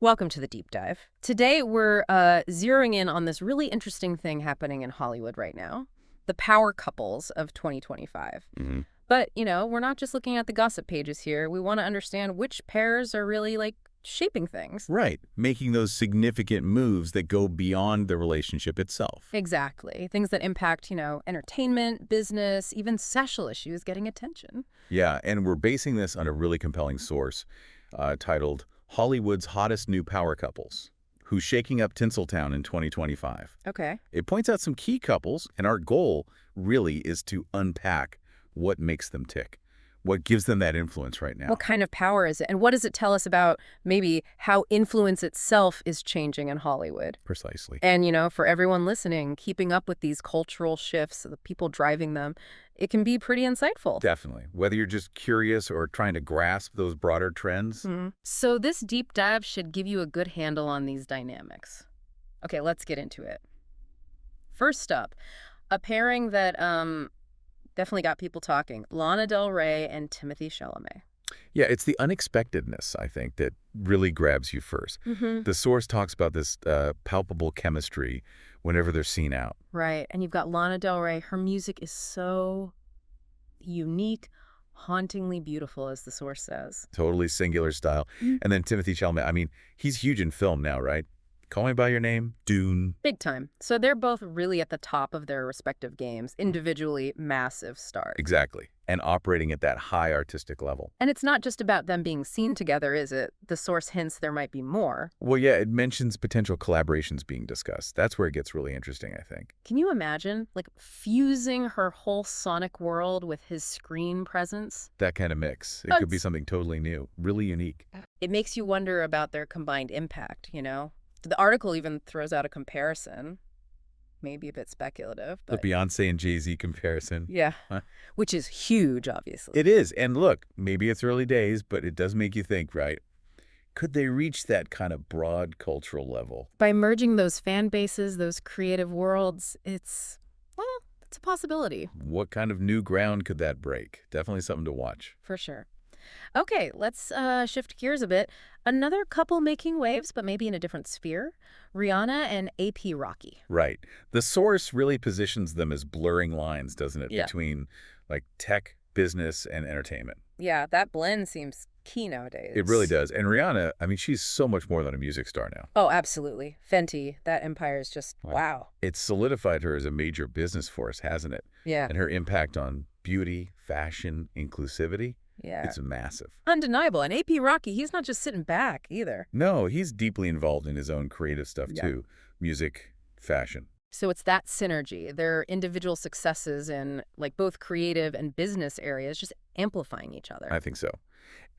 Welcome to the deep dive. Today we're zeroing in on this really interesting thing happening in Hollywood right now, the power couples of 2025. Hmm. But, we're not just looking at the gossip pages here. We want to understand which pairs are really, shaping things. Right. Making those significant moves that go beyond the relationship itself. Exactly. Things that impact, entertainment, business, even social issues getting attention. Yeah, and we're basing this on a really compelling source titled Hollywood's Hottest New Power Couples, who's shaking up Tinseltown in 2025. Okay. It points out some key couples, and our goal really is to unpack what makes them tick, what gives them that influence right now. What kind of power is it? And what does it tell us about maybe how influence itself is changing in Hollywood? Precisely. And, for everyone listening, keeping up with these cultural shifts, the people driving them, it can be pretty insightful. Definitely. Whether you're just curious or trying to grasp those broader trends. So this deep dive should give you a good handle on these dynamics. Okay, let's get into it. First up, a pairing that definitely got people talking, Lana Del Rey and Timothée Chalamet. Yeah, it's the unexpectedness, I think, that really grabs you first. The source talks about this palpable chemistry whenever they're seen out. Right, and you've got Lana Del Rey. Her music is so unique, hauntingly beautiful, as the source says. Totally singular style. And then Timothée Chalamet, I mean, he's huge in film now, right? Call Me By Your Name, Dune. Big time. So they're both really at the top of their respective games, individually massive stars. Exactly. And operating at that high artistic level. And it's not just about them being seen together, is it? The source hints there might be more. Well, yeah, it mentions potential collaborations being discussed. That's where it gets really interesting, I think. Can you imagine, fusing her whole sonic world with his screen presence? That kind of mix. It could be something totally new, really unique. It makes you wonder about their combined impact, The article even throws out a comparison. Maybe a bit speculative, The but Beyonce and Jay-Z comparison. yeah, Huh? which is huge, obviously. It is. And look, maybe it's early days, but it does make you think, right? Could they reach that kind of broad cultural level? By merging those fan bases, those creative worlds, it's a possibility. What kind of new ground could that break? Definitely something to watch. For sure. Okay, let's shift gears a bit. Another couple making waves, but maybe in a different sphere. Rihanna and A.P. Rocky. Right. The source really positions them as blurring lines, doesn't it? Yeah. Between tech, business, and entertainment. Yeah, that blend seems key nowadays. It really does. And Rihanna, I mean, she's so much more than a music star now. Oh, absolutely. Fenty, that empire is just, Right. wow. It's solidified her as a major business force, hasn't it? Yeah, And her impact on beauty, fashion, inclusivity, yeah. it's massive. Undeniable. And A.P. Rocky, he's not just sitting back either. No, he's deeply involved in his own creative stuff, Yeah. too. Music, fashion. So it's that synergy, their individual successes in both creative and business areas, just amplifying each other. I think so.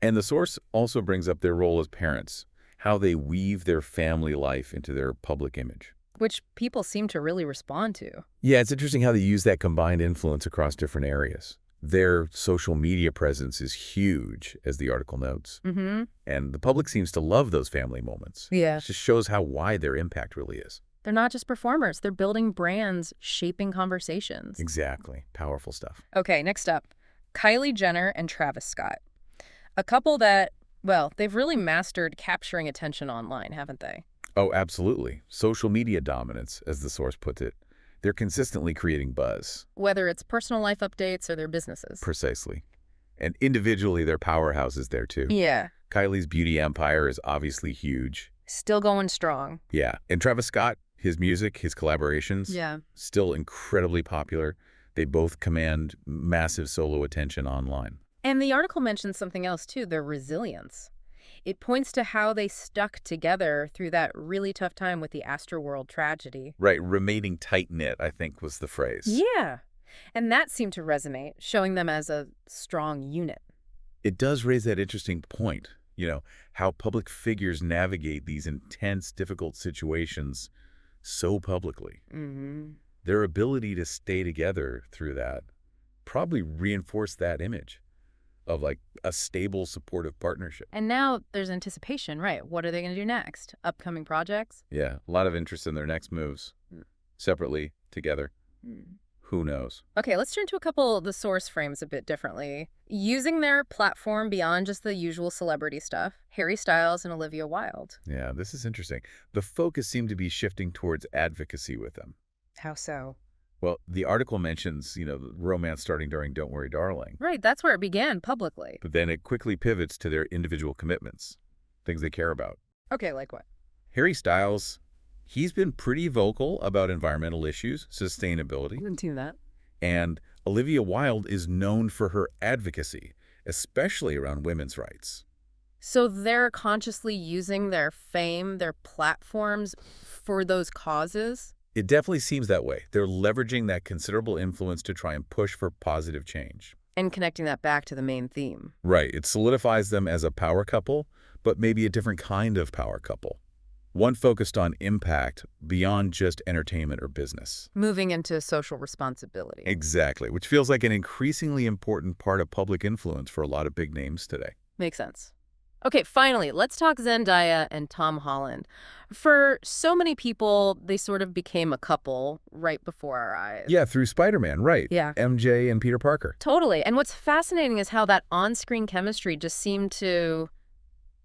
And the source also brings up their role as parents, how they weave their family life into their public image. Which people seem to really respond to. Yeah, it's interesting how they use that combined influence across different areas. Their social media presence is huge, as the article notes. Mm-hmm. And the public seems to love those family moments. Yeah. It just shows how wide their impact really is. They're not just performers. They're building brands, shaping conversations. Exactly. Powerful stuff. Okay, next up, Kylie Jenner and Travis Scott. A couple that, they've really mastered capturing attention online, haven't they? Oh, absolutely. Social media dominance, as the source puts it. They're consistently creating buzz. Whether it's personal life updates or their businesses. Precisely. And individually, they're powerhouses there, too. Yeah. Kylie's beauty empire is obviously huge. Still going strong. Yeah. And Travis Scott, his music, his collaborations, Yeah. still incredibly popular. They both command massive solo attention online. And the article mentions something else, too, their resilience. It points to how they stuck together through that really tough time with the Astroworld tragedy. Right. Remaining tight-knit, I think, was the phrase. Yeah. And that seemed to resonate, showing them as a strong unit. It does raise that interesting point, how public figures navigate these intense, difficult situations so publicly. Mm-hmm. Their ability to stay together through that probably reinforced that image of a stable, supportive partnership. And now there's anticipation, right? What are they going to do next? Upcoming projects? Yeah, a lot of interest in their next moves, separately, together. Mm. Who knows? Okay, let's turn to a couple of the source frames a bit differently. Using their platform beyond just the usual celebrity stuff, Harry Styles and Olivia Wilde. Yeah, this is interesting. The focus seemed to be shifting towards advocacy with them. How so? Well, the article mentions, the romance starting during Don't Worry, Darling. Right, that's where it began publicly. But then it quickly pivots to their individual commitments, things they care about. Okay, like what? Harry Styles, he's been pretty vocal about environmental issues, sustainability, Didn't do that. and Olivia Wilde is known for her advocacy, especially around women's rights. So they're consciously using their fame, their platforms for those causes? It definitely seems that way. They're leveraging that considerable influence to try and push for positive change. And connecting that back to the main theme. Right. It solidifies them as a power couple, but maybe a different kind of power couple. One focused on impact beyond just entertainment or business. Moving into social responsibility. Exactly, which feels like an increasingly important part of public influence for a lot of big names today. Makes sense. Okay, finally, let's talk Zendaya and Tom Holland. For so many people, they sort of became a couple right before our eyes. Yeah, through Spider-Man, right. Yeah. MJ and Peter Parker. Totally. And what's fascinating is how that on-screen chemistry just seemed to,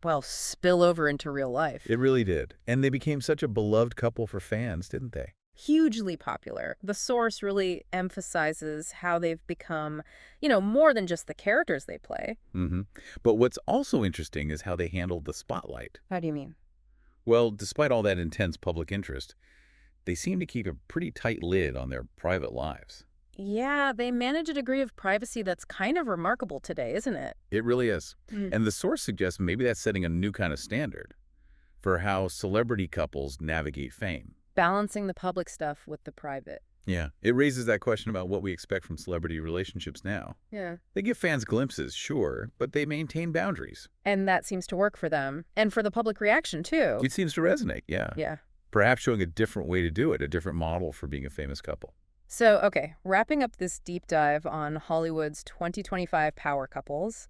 well, spill over into real life. It really did. And they became such a beloved couple for fans, didn't they? Hugely popular. The source really emphasizes how they've become, more than just the characters they play. But what's also interesting is how they handled the spotlight. How do you mean? Well, despite all that intense public interest, they seem to keep a pretty tight lid on their private lives. Yeah, they manage a degree of privacy that's kind of remarkable today, isn't it? It really is. Mm. And the source suggests maybe that's setting a new kind of standard for how celebrity couples navigate fame. Balancing the public stuff with the private. Yeah, it raises that question about what we expect from celebrity relationships now. Yeah. They give fans glimpses, sure, but they maintain boundaries. And that seems to work for them. And for the public reaction, too. It seems to resonate, yeah. Yeah. Perhaps showing a different way to do it, a different model for being a famous couple. So, okay, wrapping up this deep dive on Hollywood's 2025 power couples,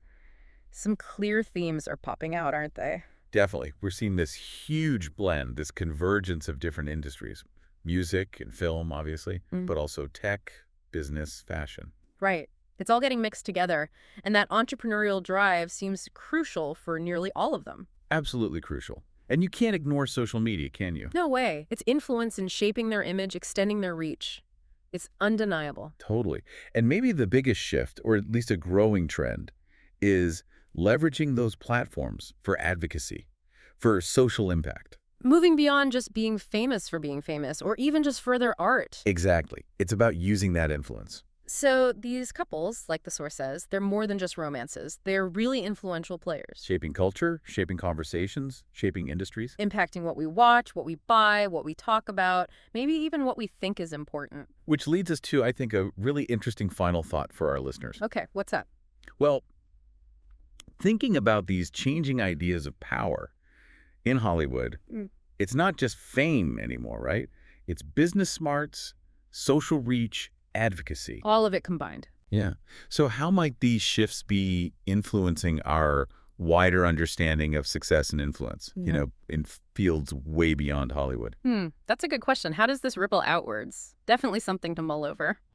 some clear themes are popping out, aren't they? Definitely. We're seeing this huge blend, this convergence of different industries. Music and film, obviously, but also tech, business, fashion. Right. It's all getting mixed together, and that entrepreneurial drive seems crucial for nearly all of them. Absolutely crucial. And you can't ignore social media, can you? No way. Its influence in shaping their image, extending their reach. It's undeniable. Totally. And maybe the biggest shift, or at least a growing trend, is leveraging those platforms for advocacy, for social impact. Moving beyond just being famous for being famous, or even just for their art. Exactly. It's about using that influence. So these couples, like the source says, they're more than just romances. They're really influential players. Shaping culture, shaping conversations, shaping industries. Impacting what we watch, what we buy, what we talk about, maybe even what we think is important. Which leads us to, I think, a really interesting final thought for our listeners. Okay, what's up? Well, thinking about these changing ideas of power in Hollywood, it's not just fame anymore, right? It's business smarts, social reach, advocacy. All of it combined. Yeah. So how might these shifts be influencing our wider understanding of success and influence, in fields way beyond Hollywood? That's a good question. How does this ripple outwards? Definitely something to mull over.